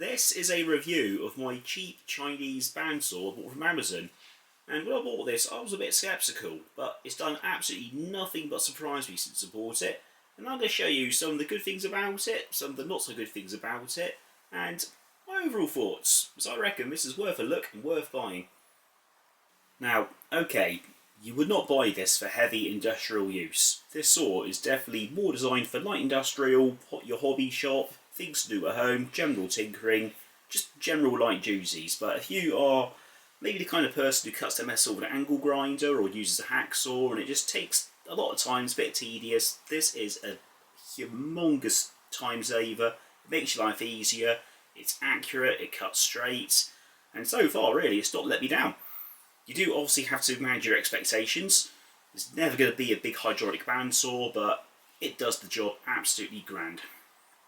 This is a review of my cheap Chinese bandsaw bought from Amazon. And when I bought this, I was a bit sceptical, but it's done absolutely nothing but surprise me since I bought it. And I'm going to show you some of the good things about it, some of the not so good things about it, and my overall thoughts, because I reckon this is worth a look and worth buying. Now, okay, you would not buy this for heavy industrial use. This saw is definitely more designed for light industrial, your hobby shop, things to do at home, general tinkering, just general light duties. But if you are maybe the kind of person who cuts their metal with an angle grinder or uses a hacksaw and it just takes a lot of time, it's a bit tedious, this is a humongous time saver. It makes your life easier, it's accurate, it cuts straight, and so far really it's not let me down. You do obviously have to manage your expectations. It's never going to be a big hydraulic bandsaw, but it does the job absolutely grand.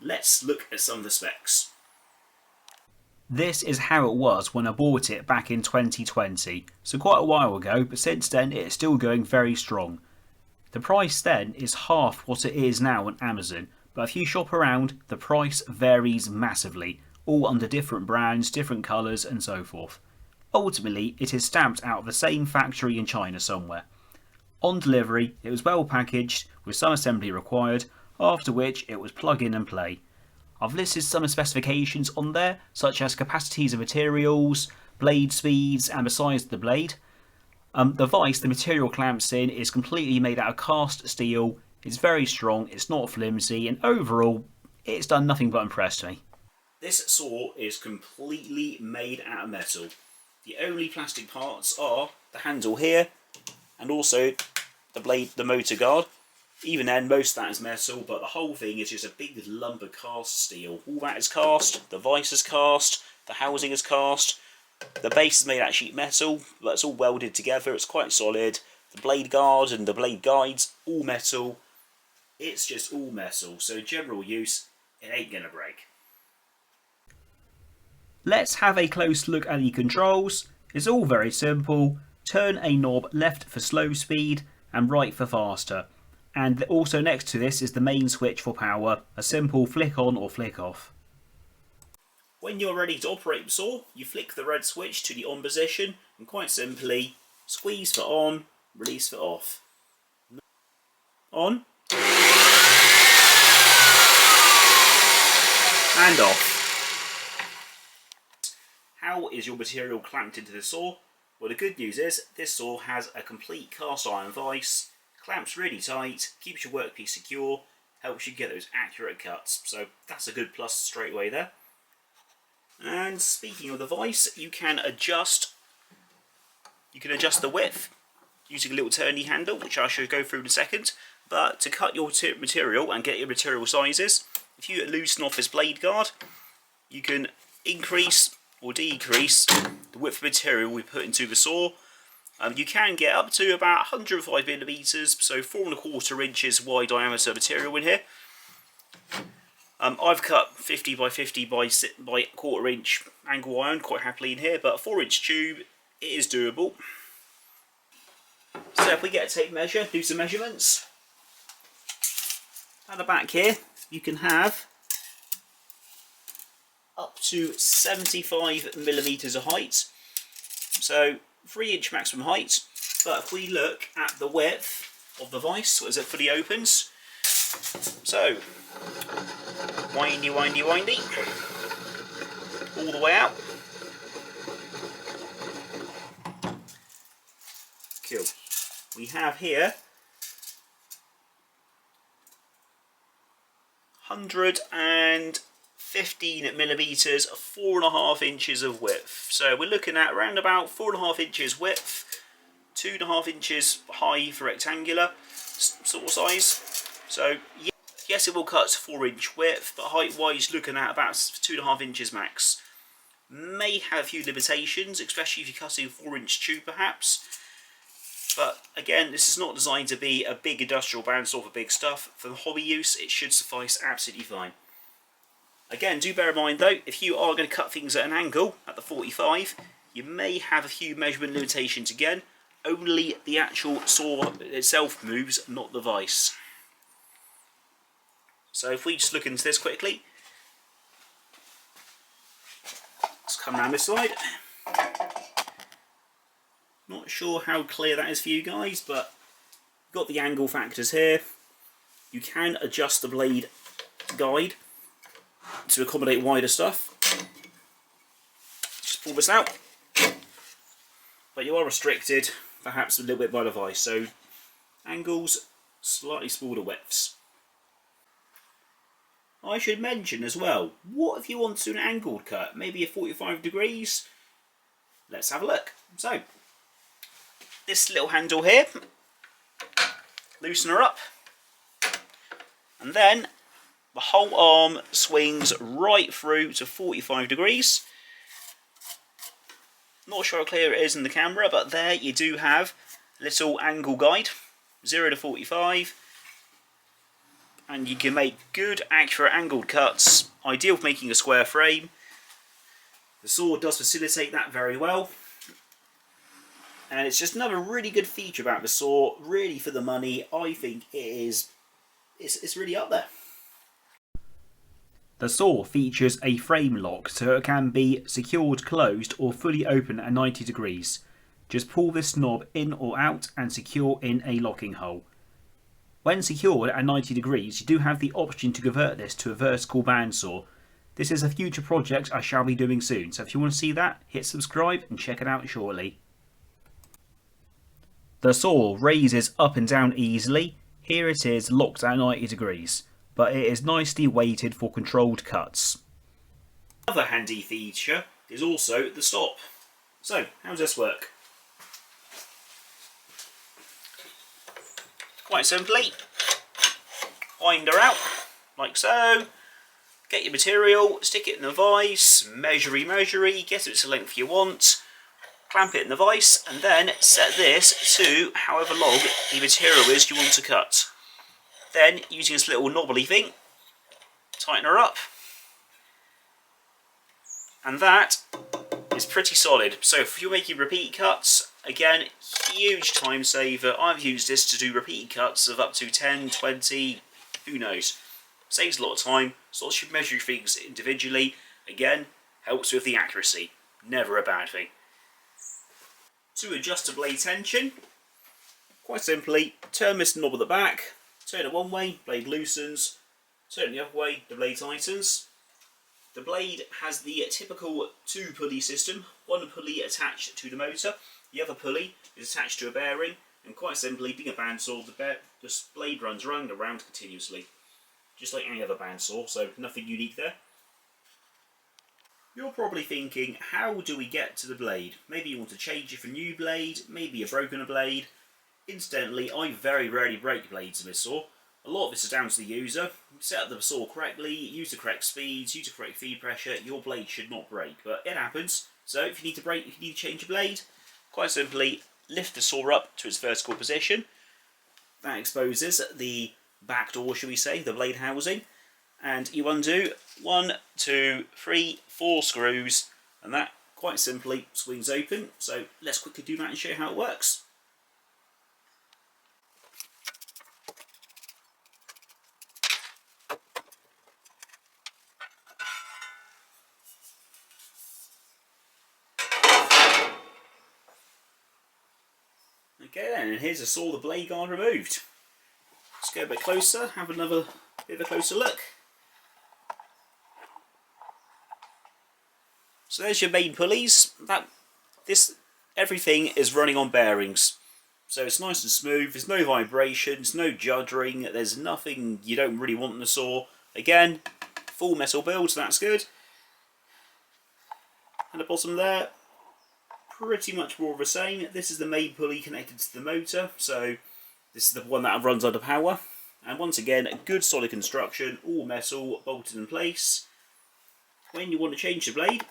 Let's look at some of the specs. This is how it was when I bought it back in 2020, so quite a while ago, but since then it's still going very strong. The price then is half what it is now on Amazon, but if you shop around, the price varies massively, all under different brands, different colours and so forth. Ultimately, it is stamped out of the same factory in China somewhere. On delivery, it was well packaged, with some assembly required, after which it was plug in and play. I've listed some specifications on there, such as capacities of materials, blade speeds and the size of the blade. The vise the material clamps in is completely made out of cast steel, it's very strong, it's not flimsy, and overall, it's done nothing but impress me. This saw is completely made out of metal. The only plastic parts are the handle here and also the blade, the motor guard. Even then, most of that is metal, but the whole thing is just a big lump of cast steel. All that is cast, the vise is cast, the housing is cast, the base is made out of sheet metal, but it's all welded together, it's quite solid. The blade guard and the blade guides, all metal. It's just all metal, so in general use, it ain't gonna break. Let's have a close look at the controls. It's all very simple. Turn a knob left for slow speed and right for faster. And also next to this is the main switch for power, a simple flick on or flick off. When you're ready to operate the saw, you flick the red switch to the on position and quite simply squeeze for on, release for off. On. And off. How is your material clamped into the saw? Well, the good news is this saw has a complete cast iron vise, clamps really tight, keeps your workpiece secure, helps you get those accurate cuts. So that's a good plus straight away there. And speaking of the vise, you can adjust the width using a little turny handle, which I shall go through in a second. But to cut your material and get your material sizes, if you loosen off this blade guard, you can increase or decrease the width of material we put into the saw. You can get up to about 105mm, so 4¼ inches wide diameter material in here. I've cut 50 by 50 by 1/4 inch angle iron quite happily in here, but a 4-inch tube, it is doable. So if we get a tape measure, do some measurements. At the back here, you can have up to 75mm of height, so 3-inch maximum height. But if we look at the width of the vise as it fully opens, so windy, windy, windy, all the way out. Cool. We have here 115mm, 4½ inches of width. So we're looking at around about 4½ inches width, 2½ inches high for rectangular sort of size. So yes, it will cut to 4-inch width, but height wise looking at about 2½ inches max. May have a few limitations, especially if you're cutting a 4-inch tube perhaps. But again, this is not designed to be a big industrial bandsaw for big stuff. For hobby use, it should suffice absolutely fine. Again, do bear in mind though, if you are going to cut things at an angle, at the 45, you may have a few measurement limitations again. Only the actual saw itself moves, not the vise. So if we just look into this quickly, come around this side. Not sure how clear that is for you guys, but you've got the angle factors here. You can adjust the blade guide to accommodate wider stuff. Just pull this out. But you are restricted, perhaps a little bit by the vice, so angles, slightly smaller widths. I should mention as well, what if you want to do an angled cut, maybe a 45 degrees? Let's have a look. So, this little handle here, loosen her up, and then the whole arm swings right through to 45 degrees. Not sure how clear it is in the camera, but there you do have a little angle guide, 0 to 45, and you can make good, accurate angled cuts, ideal for making a square frame. The saw does facilitate that very well, and it's just another really good feature about the saw. Really, for the money, I think it's really up there. The saw features a frame lock so it can be secured closed or fully open at 90 degrees. Just pull this knob in or out and secure in a locking hole. When secured at 90 degrees, you do have the option to convert this to a vertical bandsaw. This is a future project I shall be doing soon, so if you want to see that, hit subscribe and check it out shortly. The saw raises up and down easily. Here it is locked at 90 degrees. But it is nicely weighted for controlled cuts. Another handy feature is also the stop. So, how does this work? Quite simply, wind her out, like so, get your material, stick it in the vise, measure-y, get it to the length you want, clamp it in the vise, and then set this to however long the material is you want to cut. Then, using this little knobbly thing, tighten her up. And that is pretty solid. So if you're making repeat cuts, again, huge time saver. I've used this to do repeat cuts of up to 10, 20, who knows. Saves a lot of time, so you measure things individually. Again, helps with the accuracy. Never a bad thing. To adjust the blade tension, quite simply, turn this knob at the back. Turn it one way, blade loosens. Turn it the other way, the blade tightens. The blade has the typical two pulley system. One pulley attached to the motor, the other pulley is attached to a bearing, and quite simply, being a bandsaw, the blade runs round and round continuously. Just like any other bandsaw, so nothing unique there. You're probably thinking, how do we get to the blade? Maybe you want to change it for a new blade, maybe you've broken a blade. Incidentally, I very rarely break blades in this saw. A lot of this is down to the user. Set up the saw correctly, use the correct speeds, use the correct feed pressure, your blade should not break, but it happens. So if you need to break, if you need to change a blade, quite simply lift the saw up to its vertical position. That exposes the back door, shall we say, the blade housing, and you undo 1, 2, 3, 4 screws, and that quite simply swings open. So let's quickly do that and show you how it works. Okay then, and here's the saw, the blade guard removed. Let's go a bit closer, have another bit of a closer look. So there's your main pulleys. Everything is running on bearings. So it's nice and smooth, there's no vibrations, no juddering, there's nothing you don't really want in the saw. Again, full metal build, so that's good. And the bottom there, pretty much more of the same. This is the main pulley connected to the motor, so this is the one that runs under power. And once again, a good solid construction, all metal, bolted in place. When you want to change the blade,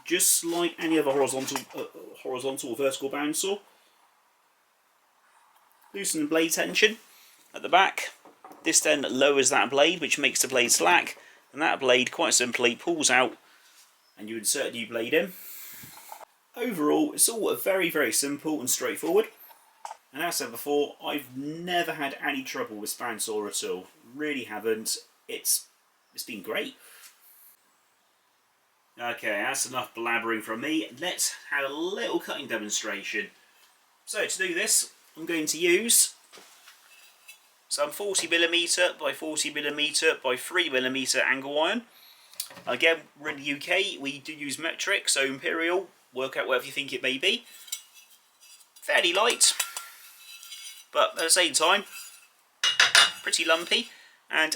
just like any other horizontal or vertical bandsaw, loosen the blade tension at the back. This then lowers that blade, which makes the blade slack, and that blade quite simply pulls out, and you insert a new blade in. Overall, it's all very, very simple and straightforward. And as I said before, I've never had any trouble with bandsaw at all. Really haven't. It's been great. Okay, that's enough blabbering from me. Let's have a little cutting demonstration. So to do this, I'm going to use some 40mm by 40mm by 3mm angle iron. Again, we're in the UK, we do use metric, so imperial, work out whatever you think it may be. Fairly light, but at the same time, pretty lumpy. And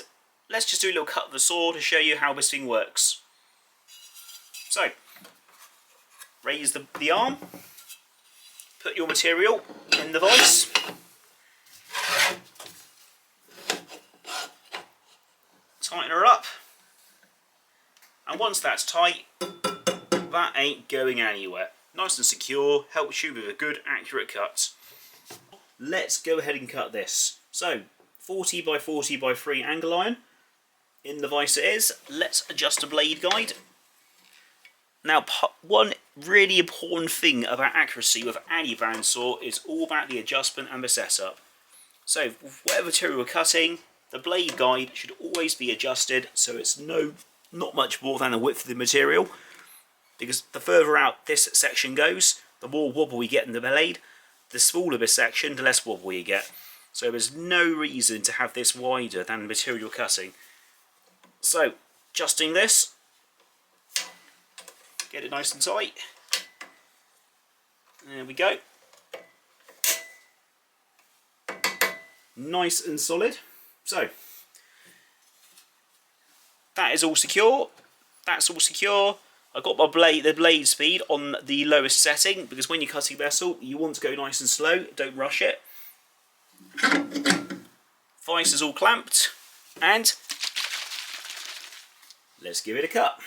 let's just do a little cut of the saw to show you how this thing works. So, raise the arm, put your material in the vise, tighten her up, and once that's tight, that ain't going anywhere. Nice and secure, helps you with a good accurate cut. Let's go ahead and cut this. So, 40 by 40 by 3 angle iron, in the vise it is. Let's adjust the blade guide. Now, one really important thing about accuracy with any bandsaw is all about the adjustment and the setup. So, whatever material we're cutting, the blade guide should always be adjusted so it's not much more than the width of the material. Because the further out this section goes, the more wobble we get in the blade. The smaller this section, the less wobble you get. So there's no reason to have this wider than the material cutting. So, adjusting this. Get it nice and tight. There we go. Nice and solid. So, that is all secure. That's all secure. I got the blade speed on the lowest setting because when you're cutting vessel, you want to go nice and slow. Don't rush it. Vise is all clamped, and let's give it a cut.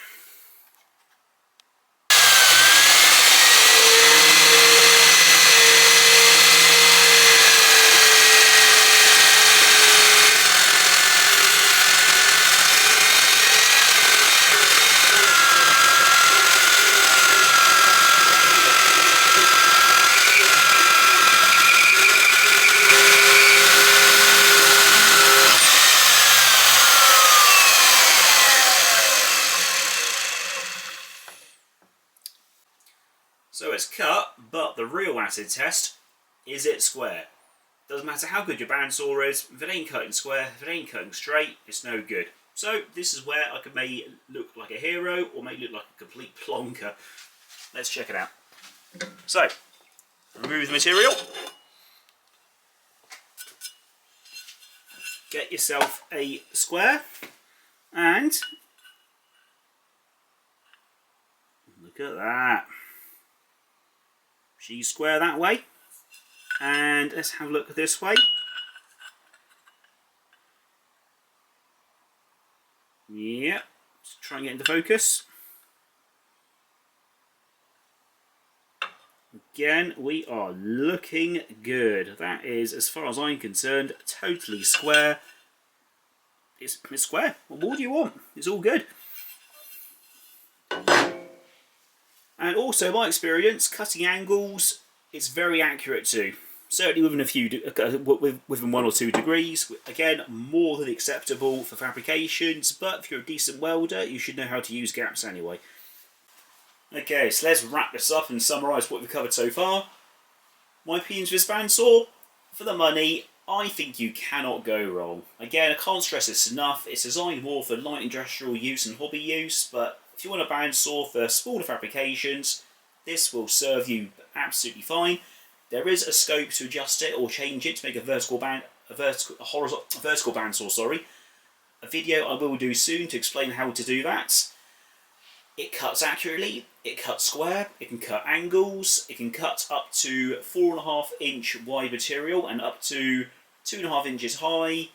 So it's cut, but the real acid test, is it square? Doesn't matter how good your bandsaw is, if it ain't cutting square, if it ain't cutting straight, it's no good. So this is where I may look like a hero, or may look like a complete plonker. Let's check it out. So, remove the material. Get yourself a square, and look at that. She's square that way, and let's have a look this way. Yep, let's try and get into focus. Again, we are looking good. That is, as far as I'm concerned, totally square. It's square. What more do you want? It's all good. And also, my experience, cutting angles is very accurate too. Certainly within 1 or 2 degrees. Again, more than acceptable for fabrications, but if you're a decent welder, you should know how to use gaps anyway. Okay, so let's wrap this up and summarise what we've covered so far. My opinions of this bandsaw, for the money, I think you cannot go wrong. Again, I can't stress this enough, it's designed more for light industrial use and hobby use, but if you want a bandsaw for smaller fabrications, this will serve you absolutely fine. There is a scope to adjust it or change it to make a vertical bandsaw, sorry. A video I will do soon to explain how to do that. It cuts accurately, it cuts square, it can cut angles, it can cut up to 4.5-inch wide material and up to 2.5 inches high.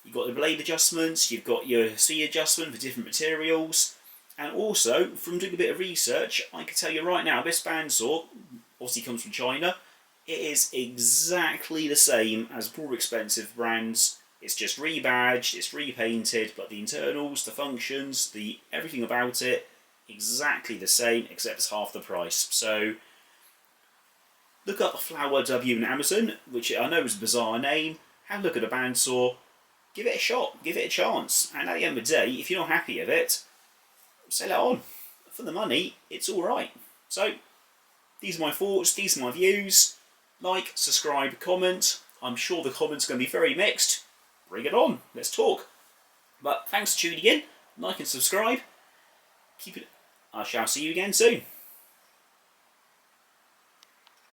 You've got the blade adjustments, you've got your speed adjustment for different materials. And also, from doing a bit of research, I can tell you right now, this bandsaw obviously comes from China. It is exactly the same as more expensive brands. It's just rebadged, it's repainted, but the internals, the functions, everything about it, exactly the same, except it's half the price. So, look up Flower W on Amazon, which I know is a bizarre name. Have a look at a bandsaw, give it a shot, give it a chance. And at the end of the day, if you're not happy with it, sell it on. for the money, it's alright. So, these are my thoughts, these are my views. Like, subscribe, comment. I'm sure the comments are going to be very mixed. Bring it on, let's talk. But thanks for tuning in. Like and subscribe. Keep it. I shall see you again soon.